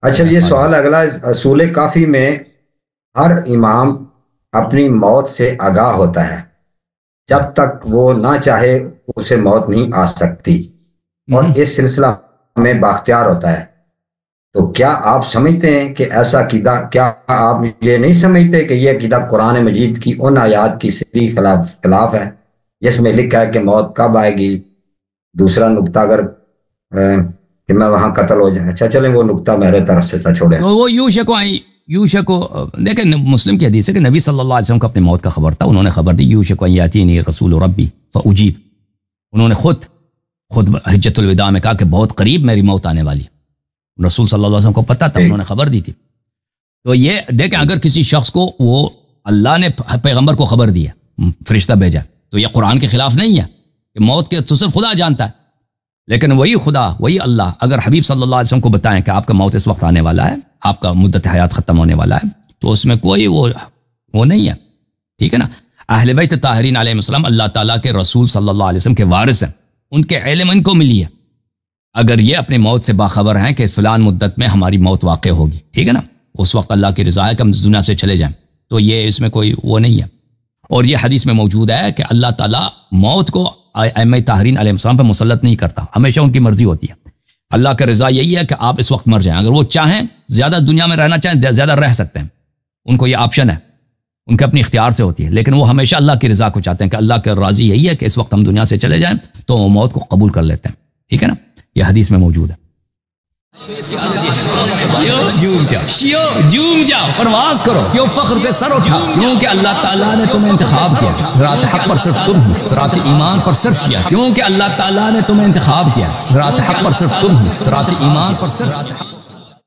اچھا یہ سوال اگلا، اصول کافی میں ہر امام اپنی موت سے آگاہ ہوتا ہے، جب تک وہ نہ چاہے اسے موت نہیں آ سکتی، اور اس سلسلہ میں باختیار ہوتا ہے، تو کیا آپ سمجھتے ہیں کہ ایسا عقیدہ، کیا آپ یہ نہیں سمجھتے کہ یہ عقیدہ قرآن مجید کی ان آیات کی صریح خلاف ہے جس میں لکھا ہے کہ موت کب آئے گی؟ دوسرا نقطہ اگر کہ میں وہاں قتل ہو جائیں، اچھا چلیں وہ نقطہ میرے طرف سے چھوڑیں۔ وہ یوشکو دیکھیں مسلم کی حدیث ہے کہ نبی صلی اللہ علیہ وسلم کو اپنی موت کا خبر تھا، انہوں نے خبر دی یوشکو یاتینی رسول ربی فاجیب، انہوں نے خود حجۃ الوداع میں کہا کہ بہت قریب میری موت آنے والی، رسول صلی اللہ علیہ وسلم کو پتہ تھا، انہوں نے خبر دی تھی۔ تو یہ دیکھیں اگر کسی شخص کو وہ اللہ نے پیغمبر کو خبر دی ہے، فرشتہ بھیجا، تو یہ قرآن کے خلاف نہیں ہے کہ موت کے تو صرف خدا جانتا ہے، لیکن وہی خدا وہی اللہ اگر حبیب صلی اللہ علیہ وسلم کو بتائیں کہ آپ کا موت اس وقت آنے والا ہے، آپ کا مدت حیات ختم ہونے والا ہے، تو اس میں کوئی وہ نہیں ہے، ٹھیک ہے نا۔ اہل بیت طاہرین علیہ السلام اللہ تعالیٰ کے رسول صلی اللہ علیہ وسلم کے وارث ہیں، ان کے علم ان کو ملی ہے، اگر یہ اپنی موت سے باخبر ہیں کہ فلان مدت میں ہماری موت واقع ہوگی، ٹھیک ہے نا، اس وقت اللہ کی رضا ہے کہ ہم اس دنیا سے چلے جائیں، تو یہ اس میں کوئی وہ نہیں ہے۔ اور یہ حدیث میں موجود ہے کہ اللہ تعالیٰ موت کو ائمہ طاہرین علیہ السلام پہ مسلط نہیں کرتا، ہمیشہ ان کی مرضی ہوتی ہے، اللہ کا رضا یہی ہے کہ آپ اس وقت مر جائیں، اگر وہ چاہیں زیادہ دنیا میں رہنا چاہیں زیادہ رہ سکتے ہیں، ان کو یہ آپشن ہے، ان کے اپنی اختیار سے ہوتی ہے، لیکن وہ ہمیشہ اللہ کی رضا کو چاہتے ہیں کہ اللہ کا راضی یہی ہے کہ اس وقت ہم دنیا سے چلے جائیں، تو وہ موت کو قبول کر لیتے ہیں، ٹھیک ہے نا، یہ حدیث میں موجود ہے۔ جھوم جاؤ پرواز کرو، کیوں فخر سے سر اٹھا، کیونکہ اللہ تعالیٰ نے تمہیں انتخاب کیا، صراط حق پر صرف تم ہو، صراط ایمان پر صرف کیا، کیونکہ اللہ تعالیٰ نے تمہیں انتخاب کیا، صراط حق پر صرف تم ہو، صراط ایمان پر صرف